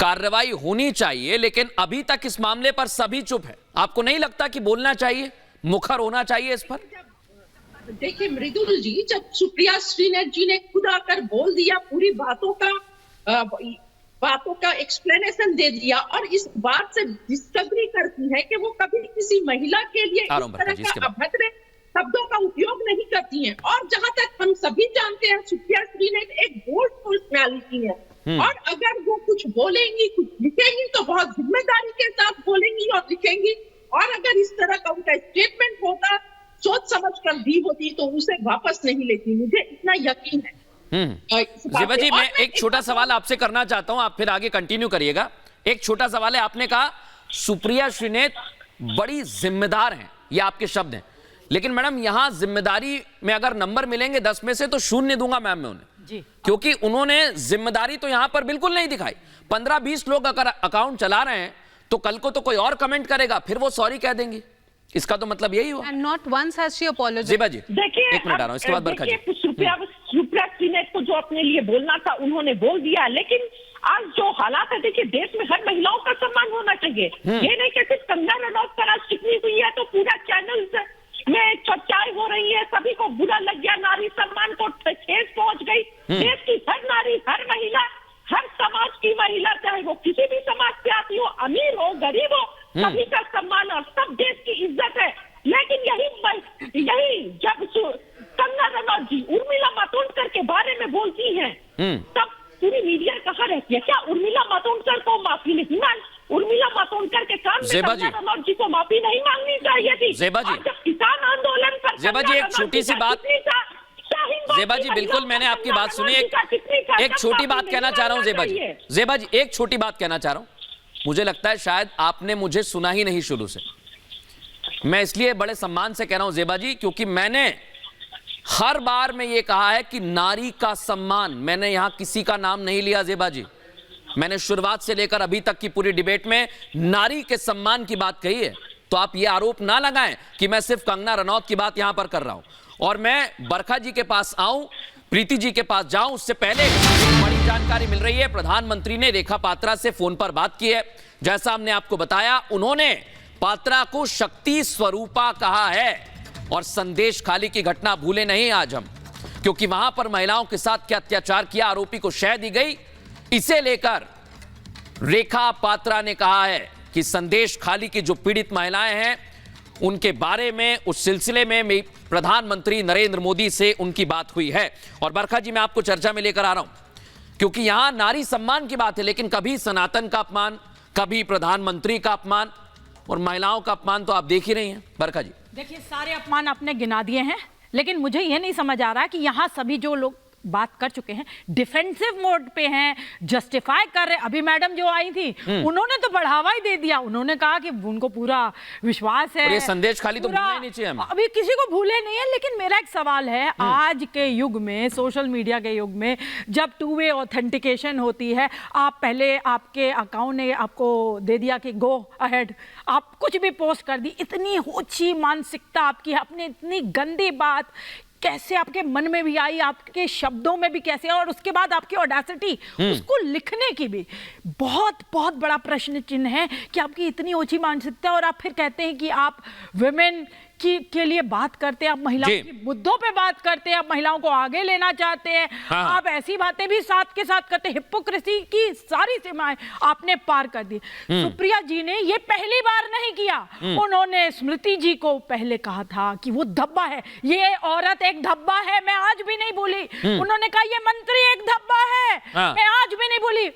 कार्रवाई होनी चाहिए, लेकिन अभी तक इस मामले पर सभी चुप है। आपको नहीं लगता कि बोलना चाहिए, मुखर होना चाहिए इस पर? देखिए मृदुल जी, जब सुप्रिया श्रीनाथ जी ने खुद आकर बोल दिया, पूरी बातों का एक्सप्लेनेशन दे दिया और इस बात से डिस्कवरी करती है कि वो कभी किसी महिला के लिए इस तरह का अभद्र शब्दों का उपयोग नहीं करती हैं। और जहां तक हम सभी जानते हैं, सुप्रिया श्रीनाथ एक बोल्ड पर्सनालिटी है और अगर वो कुछ बोलेंगी, कुछ लिखेंगी तो बहुत जिम्मेदारी के साथ बोलेंगी और लिखेंगी। और अगर इस तरह का उनका स्टेटमेंट होता, सोच समझ कर दी होती, तो उसे वापस नहीं लेती, मुझे इतना यकीन है। ज़ेबा जी, मैं एक छोटा सवाल आपसे करना चाहता हूं, आप फिर आगे कंटिन्यू करिएगा। एक छोटा सवाल है, आपने कहा सुप्रिया श्रीनाथ बड़ी जिम्मेदार हैं, ये आपके शब्द हैं, लेकिन मैडम यहां जिम्मेदारी में अगर नंबर मिलेंगे 10 में से तो 0 दूंगा मैम मैं उन्हें जी, क्योंकि उन्होंने जिम्मेदारी तो यहां पर बिल्कुल नहीं दिखाई। 15-20 लोग अगर अकाउंट चला रहे हैं तो कल को तो कोई और कमेंट करेगा, फिर वो सॉरी कह देंगी, इसका तो मतलब यही हुआ। And not once has she apologized. Zeba जी, देखिए, एक मिनट आ रहा हूं, इसके बाद बरखा जी। सुप्रिया श्रीनाथ को जो अपने लिए बोलना था उन्होंने बोल दिया, लेकिन आज जो हालात है, देखिए देश में हर महिलाओं का सम्मान होना चाहिए। ये नहीं कि सिर्फ कंगना रनौत पर आज टिप्पणी हुई है तो पूरा चैनल में चर्चाएं हो रही है, सभी को बुरा लग गया, नारी सम्मान को ठेस पहुंच गई। देश की हर नारी, हर महिला, हर समाज की महिला, चाहे वो किसी भी समाज से आती हो, अमीर हो, गरीब हो, सभी का सम्मान और सब देश की इज्जत है। लेकिन यही जब कंगना रनौत जी उर्मिला मातोंडकर के बारे में बोलती हैं, तब पूरी मीडिया कहाँ रहती है? क्या उर्मिला मातोंडकर को माफी नहीं मांग? उर्मिला मातोंडकर के काम में कंगना रनौत जी को माफी नहीं मांगनी चाहिए थी? ज़ेबा जी, जब किसान आंदोलन पर ज़ेबा जी एक छोटी सी बात, ज़ेबा जी बिल्कुल मैंने आपकी बात सुनी, एक छोटी बात कहना चाह रहा हूं ज़ेबा जी, ज़ेबा जी एक छोटी बात कहना चाह रहा हूं। मुझे लगता है शायद आपने मुझे सुना ही नहीं शुरू से। मैं इसलिए बड़े सम्मान से कह रहा हूं ज़ेबा जी, क्योंकि मैंने हर बार में ये कहा है कि नारी का सम्मान, मैंने यहां किसी का नाम नहीं लिया ज़ेबा जी, मैंने शुरुआत से लेकर अभी तक की पूरी डिबेट में नारी के सम्मान की बात कही है। तो आप ये आरोप ना लगाएं कि मैं सिर्फ कंगना रनौत की बात यहां पर कर रहा हूं। और मैं बरखा जी के पास आऊं, प्रीति जी के पास जाऊं, उससे पहले बड़ी जानकारी मिल रही है, प्रधानमंत्री ने रेखा पात्रा से फोन पर बात की है। जैसा हमने आपको बताया, उन्होंने पात्रा को शक्ति स्वरूपा कहा है। और संदेश खाली की घटना भूले नहीं आज हम, क्योंकि वहां पर महिलाओं के साथ क्या अत्याचार किया, आरोपी को शह दी गई, इसे लेकर रेखा पात्रा ने कहा है कि संदेश खाली की जो पीड़ित महिलाएं हैं उनके बारे में उस सिलसिले में प्रधानमंत्री नरेंद्र मोदी से उनकी बात हुई है। और बरखा जी मैं आपको चर्चा में लेकर आ रहा हूं, क्योंकि यहां नारी सम्मान की बात है, लेकिन कभी सनातन का अपमान, कभी प्रधानमंत्री का अपमान और महिलाओं का अपमान तो आप देख ही रही हैं। बरखा जी देखिए, सारे अपमान आपने गिना दिए हैं, लेकिन मुझे यह नहीं समझ आ रहा कि यहाँ सभी जो लोग बात कर चुके हैं डिफेंसिव मोड पे हैं, जस्टिफाई कर रहे। अभी मैडम जो आई थी उन्होंने तो बढ़ावा ही दे दिया, उन्होंने कहा कि उनको पूरा विश्वास है। और ये संदेश खाली तो भूलना ही नहीं चाहिए, अभी किसी को भूले नहीं है। लेकिन मेरा एक सवाल है, आज के युग में, सोशल मीडिया के युग में, जब 2 वे ऑथेंटिकेशन होती है, आप पहले आपके अकाउंट ने आपको दे दिया कि गो अहेड, आप कुछ भी पोस्ट कर दी, इतनी ऊंची मानसिकता आपकी, आपने इतनी गंदी बात कैसे आपके मन में भी आई, आपके शब्दों में भी कैसे, और उसके बाद आपकी ऑडेसिटी उसको लिखने की भी बहुत बहुत बड़ा प्रश्न चिन्ह है कि आपकी इतनी ऊंची मानसिकता। और आप फिर कहते हैं कि आप वुमेन के लिए बात करते हैं, आप महिलाओं के मुद्दों पे बात करते हैं, आप महिलाओं को आगे लेना चाहते हैं। आप ऐसी बातें भी साथ के साथ करते हैं। हिपोक्रेसी की सारी सीमाएं आपने पार कर दी। सुप्रिया जी ने ये पहली बार नहीं किया, उन्होंने स्मृति जी को पहले कहा था कि वो धब्बा है, ये औरत एक धब्बा है, मैं आज भी नहीं भूली। उन्होंने कहा ये मंत्री एक धब्बा है, मैं आज भी नहीं भूली।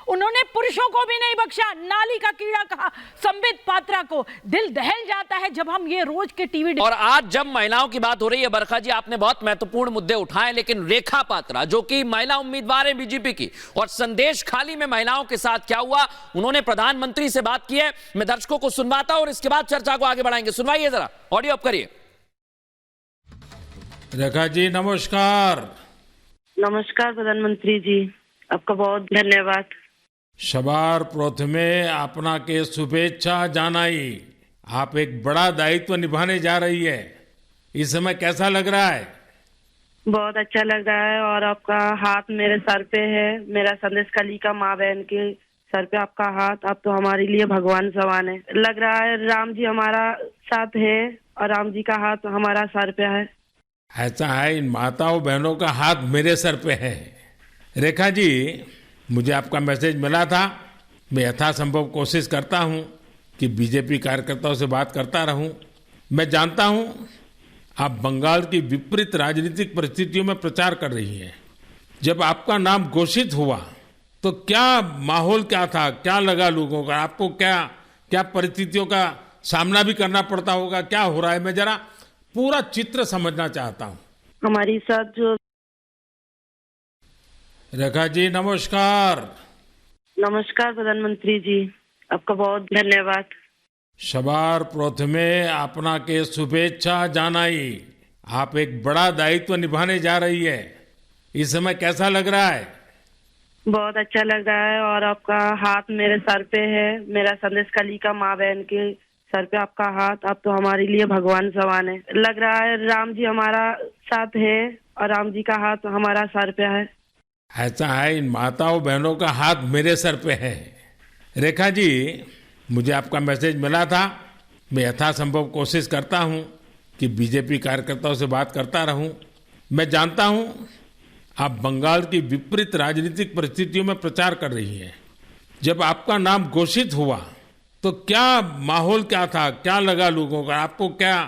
उन्होंने पुरुषों को भी नहीं बख्शा, नाली का कीड़ा कहा संबित पात्रा को। दिल दहल जाता है जब हम ये रोज के टीवी। और आज जब महिलाओं की बात हो रही है बरखा जी, आपने बहुत महत्वपूर्ण मुद्दे उठाए, लेकिन रेखा पात्रा जो कि महिला उम्मीदवार है बीजेपी की, और संदेश खाली में महिलाओं के साथ क्या हुआ, उन्होंने प्रधानमंत्री से बात की है। मैं दर्शकों को सुनवाता हूं और इसके बाद चर्चा को आगे बढ़ाएंगे। सुनवाइए जरा, ऑडियो अप करिए। रेखा जी नमस्कार। नमस्कार प्रधानमंत्री जी, आपका बहुत धन्यवाद। सवार प्रथमे अपना के शुभेच्छा जानाई। आप एक बड़ा दायित्व निभाने जा रही है, इस समय कैसा लग रहा है? बहुत अच्छा लग रहा है, और आपका हाथ मेरे सर पे है। मेरा संदेश खाली का माँ बहन की सर पे आपका हाथ, आप तो हमारे लिए भगवान समान है। लग रहा है राम जी हमारा साथ है और राम जी का हाथ हमारा सर पे है। ऐसा है, इन माताओं बहनों का हाथ मेरे सर पे है। रेखा जी, मुझे आपका मैसेज मिला था। मैं यथासंभव कोशिश करता हूं कि बीजेपी कार्यकर्ताओं से बात करता रहूं। मैं जानता हूं आप बंगाल की विपरीत राजनीतिक परिस्थितियों में प्रचार कर रही हैं। जब आपका नाम घोषित हुआ तो क्या माहौल क्या था, क्या लगा लोगों का? आपको क्या क्या परिस्थितियों का सामना भी करना पड़ता होगा? क्या हो रहा है, मैं जरा पूरा चित्र समझना चाहता हूं। हमारी साथ जो रेखा जी नमस्कार। नमस्कार प्रधानमंत्री जी, आपका बहुत धन्यवाद। सवार प्रथमे आपनाके शुभेच्छा जानाई। आप एक बड़ा दायित्व निभाने जा रही है। इस समय कैसा लग रहा है? बहुत अच्छा लग रहा है और आपका हाथ मेरे सर पे है। मेरा संदेश कली का माँ बहन के सर पे आपका हाथ, आप तो हमारे लिए भगवान समान है। लग रहा है राम जी हमारा साथ है और राम जी का हाथ हमारा सर पे है। ऐसा है, इन माताओं बहनों का हाथ मेरे सर पे है। रेखा जी, मुझे आपका मैसेज मिला था। मैं यथासंभव कोशिश करता हूं कि बीजेपी कार्यकर्ताओं से बात करता रहूं। मैं जानता हूं आप बंगाल की विपरीत राजनीतिक परिस्थितियों में प्रचार कर रही हैं। जब आपका नाम घोषित हुआ तो क्या माहौल क्या था, क्या लगा लोगों का? आपको क्या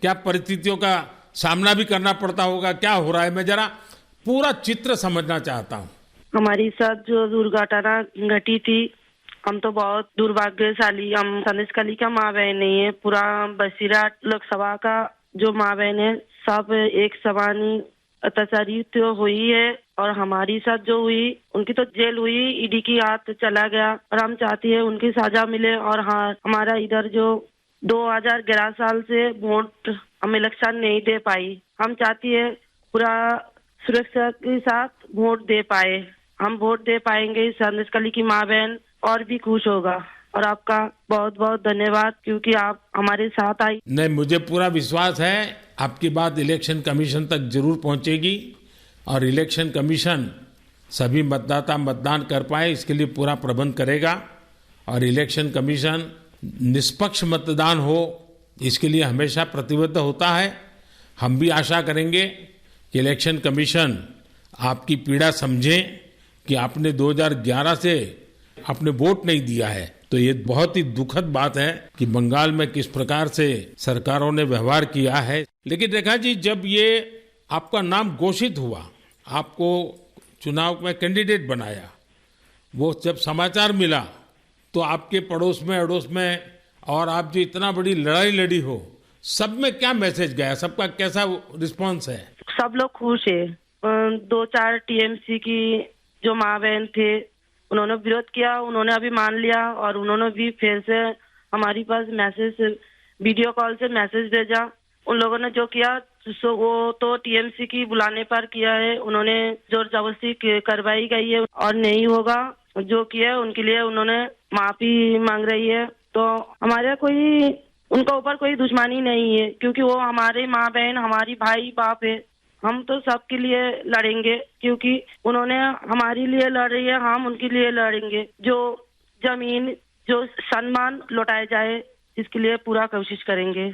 क्या परिस्थितियों का सामना भी करना पड़ता होगा? क्या हो रहा है, मैं जरा पूरा चित्र समझना चाहता हूँ। हमारी साथ जो दुर्घटना घटी थी, हम तो बहुत दुर्भाग्यशाली, हम संदेश कली का माँ बहन नहीं है। पूरा बसीरा लोकसभा का जो माँ बहन है सब एक समान ही अत्याचारी तो हुई है और हमारी साथ जो हुई उनकी तो जेल हुई, ईडी की हाथ चला गया और हम चाहती है उनकी सजा मिले। और हाँ, हमारा इधर जो 2011 साल से वोट हम इलेक्शन नहीं दे पाई, हम चाहती है पूरा सुरक्षा के साथ वोट दे पाए। हम वोट दे पाएंगे, संदेश कली की माँ बहन और भी खुश होगा। और आपका बहुत बहुत धन्यवाद क्योंकि आप हमारे साथ आई। नहीं, मुझे पूरा विश्वास है आपकी बात इलेक्शन कमीशन तक जरूर पहुंचेगी और इलेक्शन कमीशन सभी मतदाता मतदान कर पाए इसके लिए पूरा प्रबंध करेगा। और इलेक्शन कमीशन निष्पक्ष मतदान हो इसके लिए हमेशा प्रतिबद्ध होता है। हम भी आशा करेंगे कि इलेक्शन कमीशन आपकी पीड़ा समझे कि आपने 2011 से आपने वोट नहीं दिया है। तो ये बहुत ही दुखद बात है कि बंगाल में किस प्रकार से सरकारों ने व्यवहार किया है। लेकिन रेखा जी, जब ये आपका नाम घोषित हुआ, आपको चुनाव में कैंडिडेट बनाया, वो जब समाचार मिला तो आपके पड़ोस में अड़ोस में और आप जो इतना बड़ी लड़ाई लड़ी हो, सब में क्या मैसेज गया? सबका कैसा रिस्पॉन्स है? सब लोग खुश है। 2-4 टीएमसी की जो माँ बहन थे उन्होंने विरोध किया, उन्होंने अभी मान लिया और उन्होंने भी फिर से हमारी पास मैसेज, वीडियो कॉल से मैसेज भेजा। उन लोगों ने जो किया वो तो टीएमसी की बुलाने पर किया है, उन्होंने जोर जबरदस्ती करवाई गई है और नहीं होगा। जो किया उनके लिए उन्होंने माफी मांग रही है। तो हमारे कोई उनका ऊपर कोई दुश्मनी नहीं है क्योंकि वो हमारे माँ बहन, हमारी भाई बाप है। हम तो सबके लिए लड़ेंगे क्योंकि उन्होंने हमारे लिए लड़ रही है, हम उनके लिए लड़ेंगे। जो जमीन, जो सम्मान लौटाया जाए इसके लिए पूरा कोशिश करेंगे।